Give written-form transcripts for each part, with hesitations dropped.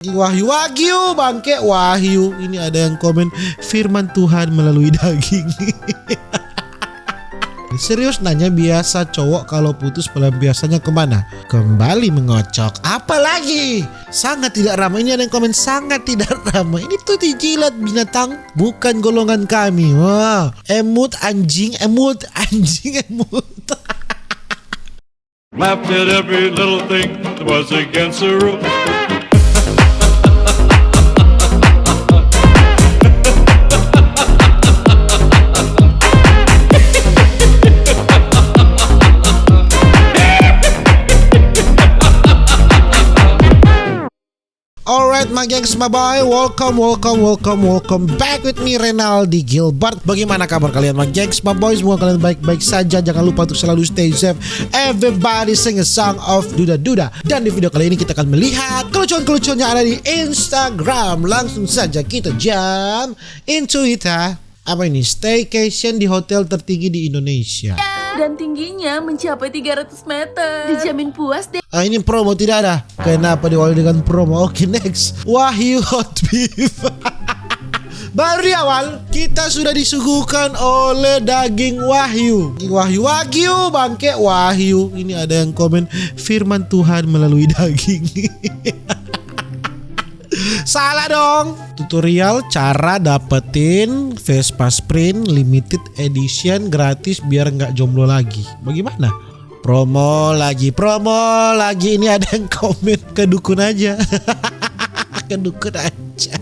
Wahyu Wagyu bangke Wahyu. Ini ada yang komen firman Tuhan melalui daging. Serius nanya, biasa cowok kalau putus pelampiasannya kemana? Kembali mengocok. Apalagi sangat tidak ramah. Ini ada yang komen sangat tidak ramah. Ini tuh dijilat binatang, bukan golongan kami. Wah, emut anjing, emut anjing, emut. Laughed at every little thing that was against the rules. Alright my gengs, my boy, welcome back with me Renaldi Gilbert. Bagaimana kabar kalian my gengs, my boys? Semoga kalian baik-baik saja. Jangan lupa untuk selalu stay safe. Everybody sing a song of Duda Duda. Dan di video kali ini kita akan melihat kelucuan-kelucuan yang ada di Instagram. Langsung saja kita jump into it. Apa ini? Staycation di hotel tertinggi di Indonesia. Dan tingginya mencapai 300 meter. Dijamin puas deh. Ini promo tidak ada. Kenapa diawali dengan promo? Oke, next. Wahyu Hot Beef. Baru di awal kita sudah disuguhkan oleh daging Wahyu. Wahyu Wagyu bangke Wahyu. Ini ada yang komen firman Tuhan melalui daging. Salah dong. Tutorial cara dapetin Vespa Sprint limited edition gratis biar nggak jomblo lagi. Bagaimana? Promo lagi. Ini ada yang komen ke dukun aja. Ke dukun aja.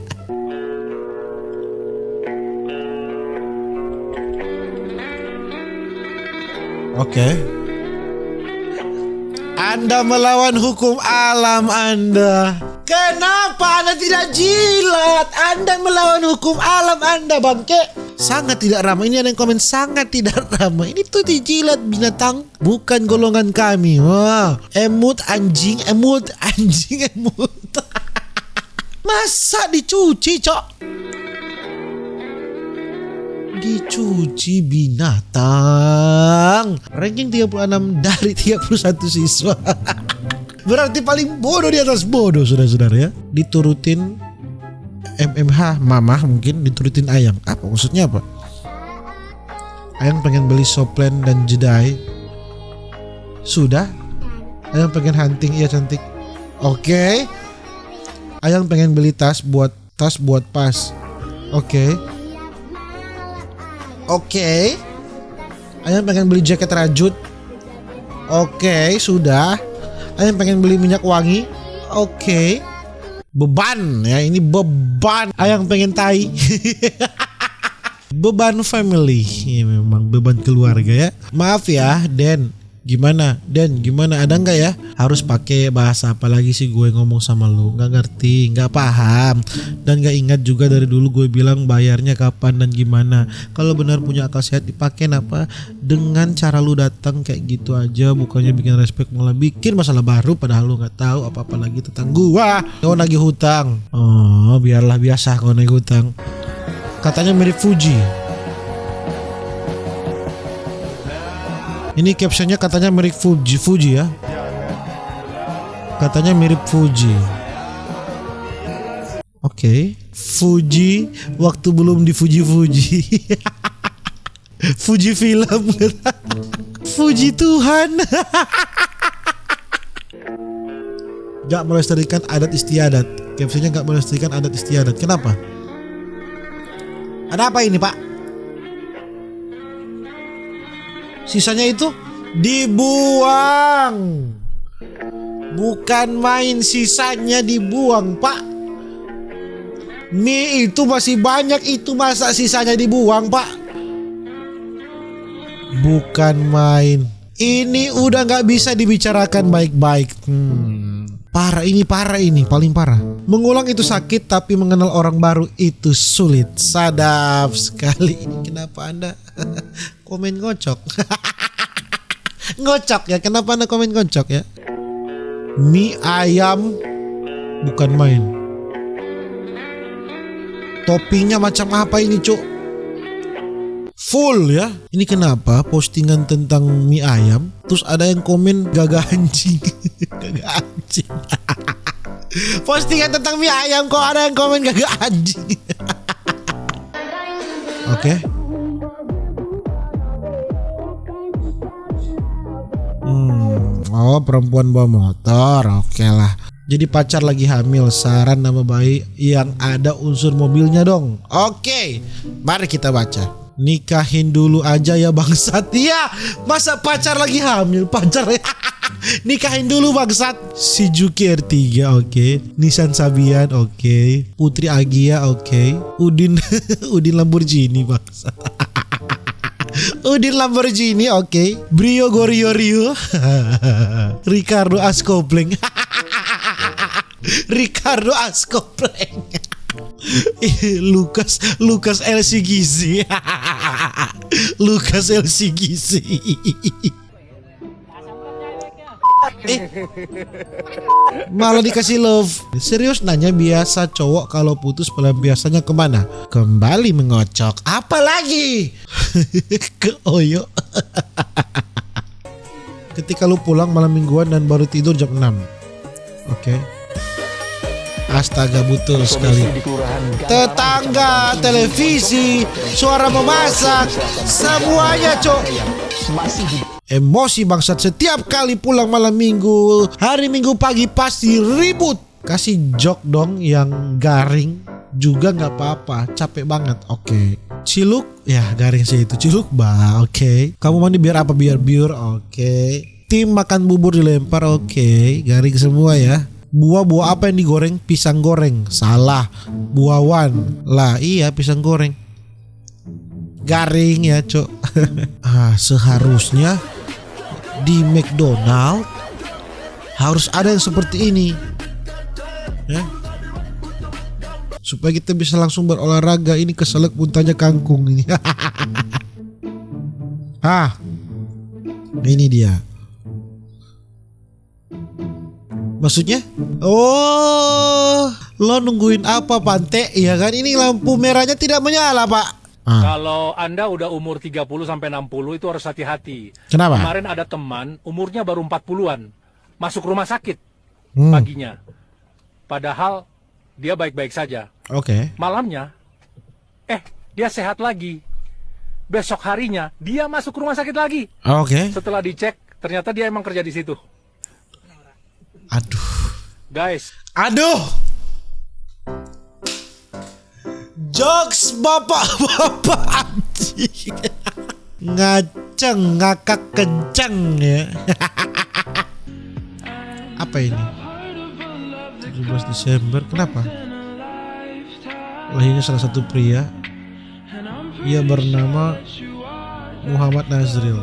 Oke. Anda melawan hukum alam Anda. Kenapa Anda tidak jilat? Anda melawan hukum alam Anda bangke. Sangat tidak ramah. Ini ada yang komen sangat tidak ramah. Ini tuh dijilat binatang, bukan golongan kami. Wah, emut anjing, emut anjing, emut. Masa dicuci cok? Dicuci binatang. Ranking 36 dari 31 siswa. Berarti paling bodoh di atas bodoh, saudara-saudara ya. Diturutin MMH mamah, mungkin diturutin ayang. Apa maksudnya apa? Ayang pengen beli soplen dan jedai. Sudah. Ayang pengen hunting, iya cantik. Oke. Ayang pengen beli tas buat pas. Oke. Ayang pengen beli jaket rajut. Oke, sudah. Ayang pengen beli minyak wangi. Oke. Beban ya, ini beban. Ayang pengen tai. Beban family. Ya, memang beban keluarga ya. Maaf ya Den. Gimana ada nggak ya? Harus pakai bahasa apa lagi sih gue ngomong sama lu? Nggak ngerti, nggak paham, dan nggak ingat juga dari dulu gue bilang bayarnya kapan dan gimana. Kalau benar punya akal sehat dipakai apa? Dengan cara lu datang kayak gitu aja, bukannya bikin respect malah bikin masalah baru padahal lu nggak tahu apa-apa lagi tentang gua. Kau nagih hutang. Oh, biarlah biasa kau nagih hutang. Katanya mirip Fuji. Ini captionnya katanya mirip Fuji ya. Katanya mirip Fuji. Oke. Fuji waktu belum di Fuji. Fuji film. Fuji Tuhan. Gak melestarikan adat istiadat. Captionnya gak melestarikan adat istiadat. Kenapa? Ada apa ini Pak? Sisanya itu dibuang. Bukan main, sisanya dibuang Pak. Mie itu masih banyak, itu masa sisanya dibuang Pak? Bukan main. Ini udah gak bisa dibicarakan baik-baik. Parah ini, paling parah. Mengulang itu sakit, tapi mengenal orang baru itu sulit. Sadap sekali. Ini kenapa Anda komen ngocok? Ngocok ya, kenapa Anda komen ngocok ya? Mie ayam bukan main. Toppingnya macam apa ini cuk? Full ya. Ini kenapa postingan tentang mie ayam terus ada yang komen gagah anjing. Gagah anjing. Postingan tentang mie ayam kok ada yang komen kagak anjing. Oke. Oh, perempuan bawa motor. Oke lah. Jadi pacar lagi hamil, saran nama baik yang ada unsur mobilnya dong. Oke, mari kita baca. Nikahin dulu aja ya bangsat. Iya, masa pacar lagi hamil, pacar. Nikahin dulu bangsat. Si Juki R3, oke. Nissan Sabian, oke. Putri Agia, oke. Udin Udin Lamborghini bangsat. Udin Lamborghini, oke. Brio Gorio Rio. Ricardo Ascopleng. Ricardo Ascopleng. Lukas LC Gizi. Lukas LC Gizi. Malah dikasih love. Serius nanya biasa cowok kalau putus pelampiasannya kemana? Kembali mengocok. Apalagi ke Oyo. Ketika lu pulang malam mingguan dan baru tidur jam 6. Oke. Astaga, betul sekali. Tetangga, televisi, suara memasak, semuanya cok. Emosi bangsat setiap kali pulang malam minggu. Hari Minggu pagi pasti ribut. Kasih jok dong yang garing juga nggak apa-apa. Capek banget. Oke. Ciluk, ya garing sih itu ciluk bah. Oke. Kamu mandi biar apa? Biar biur. Oke. Tim makan bubur dilempar. Oke. Garing semua ya. Buah apa yang digoreng? Pisang goreng. Salah. Buawan. Lah iya pisang goreng. Garing ya cok. Seharusnya di McDonald harus ada yang seperti ini ya, supaya kita bisa langsung berolahraga. Ini keselak muntahnya kangkung ini. Ini dia. Maksudnya? Oh, lo nungguin apa Pante? Ya kan ini lampu merahnya tidak menyala pak. Kalau Anda udah umur 30 sampai 60 itu harus hati-hati. Kenapa? Kemarin ada teman umurnya baru 40-an masuk rumah sakit paginya. Padahal dia baik-baik saja. Oke. Malamnya dia sehat lagi. Besok harinya dia masuk rumah sakit lagi. Oke. Setelah dicek ternyata dia emang kerja di situ. Aduh. Guys. Aduh. Jokes bapak-bapak anjing. Ngaceng, ngakak kenceng ya. Apa ini? 17 Desember, kenapa? Lahirnya salah satu pria. Ia bernama Muhammad Nazril.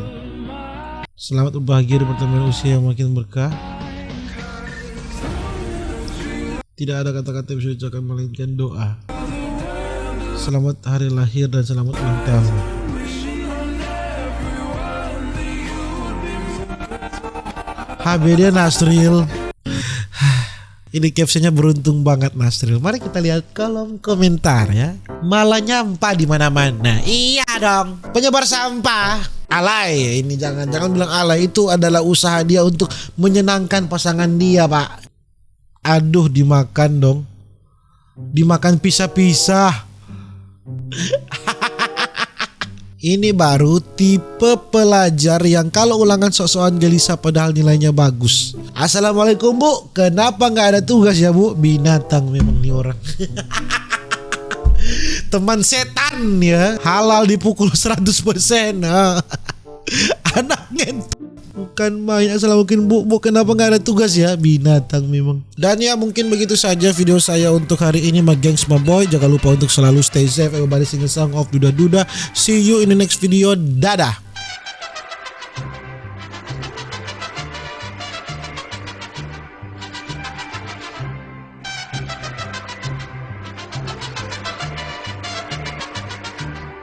Selamat berbahagia di pertemuan usia yang makin berkah. Tidak ada kata-kata yang bisa diucapkan melainkan doa. Selamat hari lahir dan selamat ulang tahun. HBD Nasril. Ini captionnya beruntung banget Nasril. Mari kita lihat kolom komentar ya. Malah nyampah di mana-mana. Iya dong. Penyebar sampah. Alay. Ini jangan bilang alay. Itu adalah usaha dia untuk menyenangkan pasangan dia pak. Aduh dimakan dong. Dimakan pisah-pisah. Ini baru tipe pelajar yang kalau ulangan sok-sokan gelisah padahal nilainya bagus. Assalamualaikum bu, kenapa gak ada tugas ya bu? Binatang memang nih orang. Teman setan ya, halal dipukul 100%. Anaknya bukan main. Assalamualaikum bu, kenapa gak ada tugas ya? Binatang memang. Dan ya mungkin begitu saja video saya untuk hari ini my gengs my boy. Jangan lupa untuk selalu stay safe. Everybody sing a song of Duda Duda. See you in the next video. Dadah.